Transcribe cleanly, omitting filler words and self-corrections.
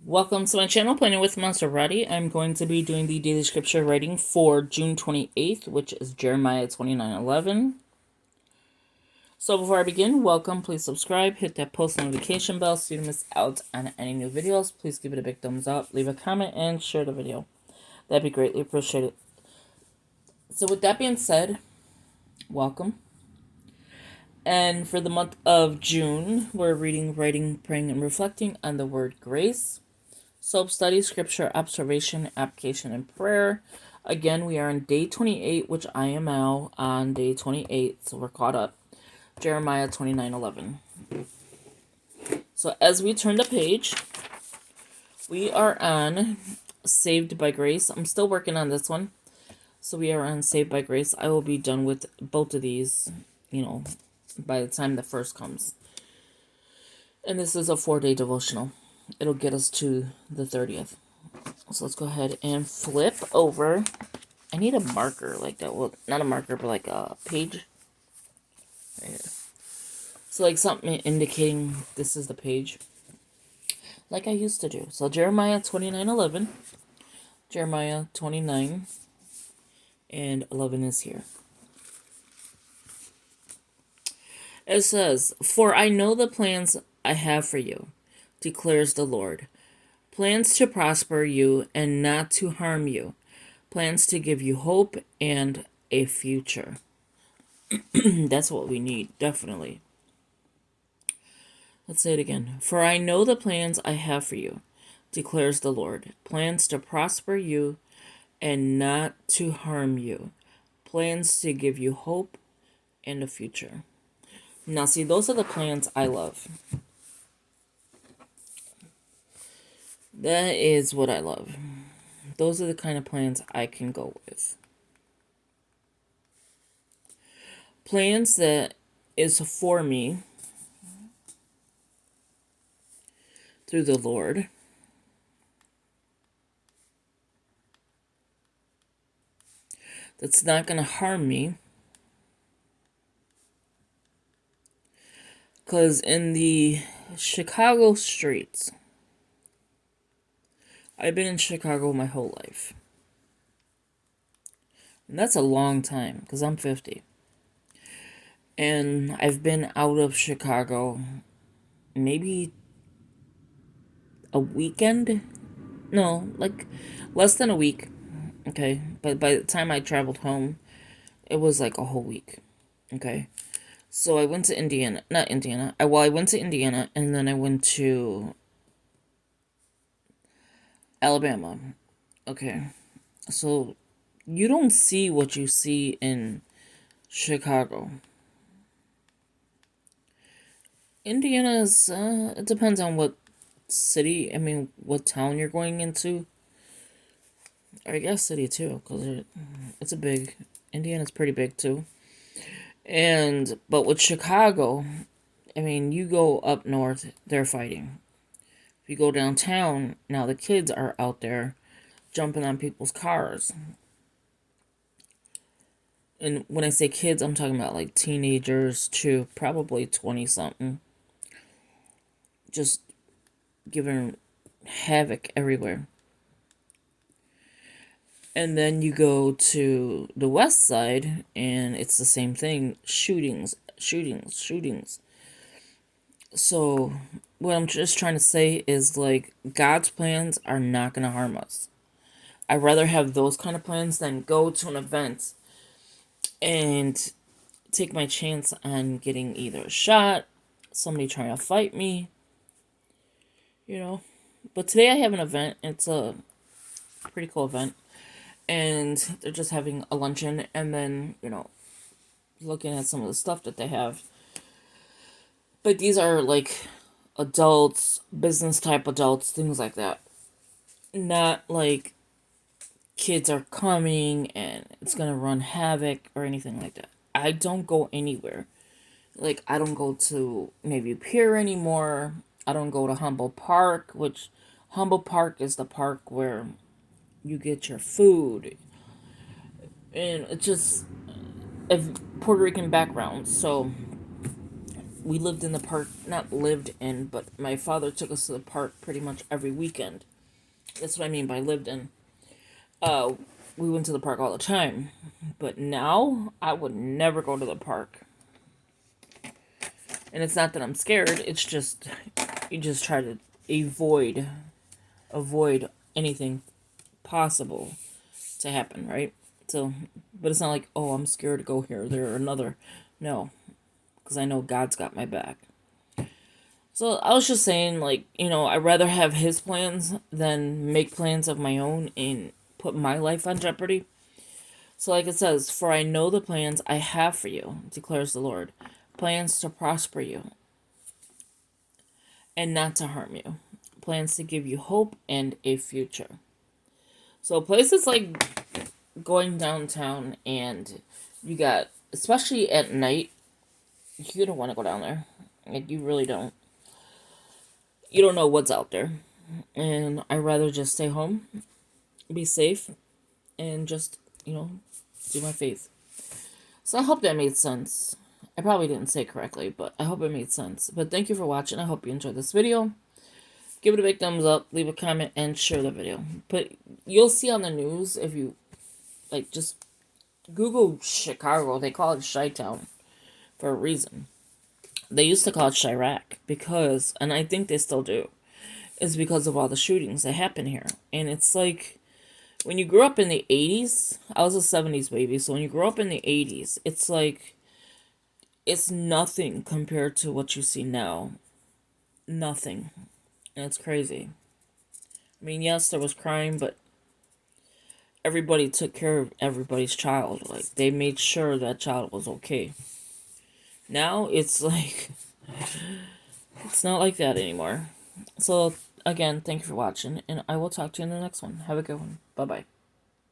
Welcome to my channel, Planning with Maserati. I'm going to be doing the daily scripture writing for June 28th, which is Jeremiah 29:11. So before I begin, welcome, please subscribe, hit that post notification bell so you don't miss out on any new videos. Please give it a big thumbs up, leave a comment, and share the video. That'd be greatly appreciated. So with that being said, welcome. And for the month of June, we're reading, writing, praying, and reflecting on the word grace. Self-study, scripture, observation, application, and prayer. Again, we are on day 28, which I am now on day 28, so we're caught up. Jeremiah 29:11. So as we turn the page, we are on Saved by Grace. I'm still working on this one. So we are on Saved by Grace. I will be done with both of these, by the time the first comes. And this is a 4-day devotional. It'll get us to the 30th. So let's go ahead and flip over. I need a marker like that. Well, not a marker, but like a page. Right here. So like something indicating this is the page. Like I used to do. So Jeremiah 29:11. Jeremiah 29 and 11 is here. It says, "For I know the plans I have for you, declares the Lord. Plans to prosper you and not to harm you. Plans to give you hope and a future." That's what we need, definitely. Let's say it again. "For I know the plans I have for you, declares the Lord. Plans to prosper you and not to harm you. Plans to give you hope and a future." Now, see, those are the plans I love. That is what I love. Those are the kind of plans I can go with. Plans that is for me through the Lord. That's not going to harm me. Because in the Chicago streets, I've been in Chicago my whole life. And that's a long time, because I'm 50. And I've been out of Chicago maybe a weekend? No, like less than a week. Okay. But by the time I traveled home, it was like a whole week. Okay. So I went to Indiana. Not Indiana. I went to Indiana and then I went to Alabama. Okay. So you don't see what you see in Chicago. Indiana is, it depends on what city, what town you're going into. Or I guess city too, because it's a big, Indiana's pretty big too. But with Chicago, you go up north, they're fighting. If you go downtown, now the kids are out there jumping on people's cars. And when I say kids, I'm talking about like teenagers to probably 20-something. Just giving havoc everywhere. And then you go to the west side, and it's the same thing. Shootings. So, what I'm just trying to say is, like, God's plans are not going to harm us. I'd rather have those kind of plans than go to an event and take my chance on getting either a shot, somebody trying to fight me, But today I have an event. It's a pretty cool event. And they're just having a luncheon and then, looking at some of the stuff that they have. But these are like adults, business type adults, things like that. Not like kids are coming and it's gonna run havoc or anything like that. I don't go anywhere. Like, I don't go to Navy Pier anymore. I don't go to Humboldt Park, which Humboldt Park is the park where you get your food. And it's just a Puerto Rican background. So we lived in the park, not lived in, but my father took us to the park pretty much every weekend. That's what I mean by lived in. Uh, we went to the park all the time. But now, I would never go to the park. And it's not that I'm scared, it's just, you just try to avoid anything possible to happen, right? So, but it's not like, oh, I'm scared to go here, there, or another. No, because I know God's got my back. So I was just saying, like, I'd rather have his plans than make plans of my own and put my life on jeopardy. So like it says, for I know the plans I have for you, declares the Lord. Plans to prosper you and not to harm you. Plans to give you hope and a future. So places like going downtown, and you got, especially at night, you don't want to go down there. Like, you really don't. You don't know what's out there. And I'd rather just stay home, be safe, and just, do my faith. So I hope that made sense. I probably didn't say it correctly, but I hope it made sense. But thank you for watching. I hope you enjoyed this video. Give it a big thumbs up, leave a comment, and share the video. But you'll see on the news, if you, like, just Google Chicago, they call it Chi-Town for a reason. They used to call it Chirac because, and I think they still do, is because of all the shootings that happen here. And it's like, when you grew up in the 80s, I was a 70s baby, so when you grew up in the 80s, it's like, it's nothing compared to what you see now. Nothing. And it's crazy. I mean, yes, there was crime, but everybody took care of everybody's child. Like, they made sure that child was okay. Now, it's like, it's not like that anymore. So, again, thank you for watching, and I will talk to you in the next one. Have a good one. Bye-bye.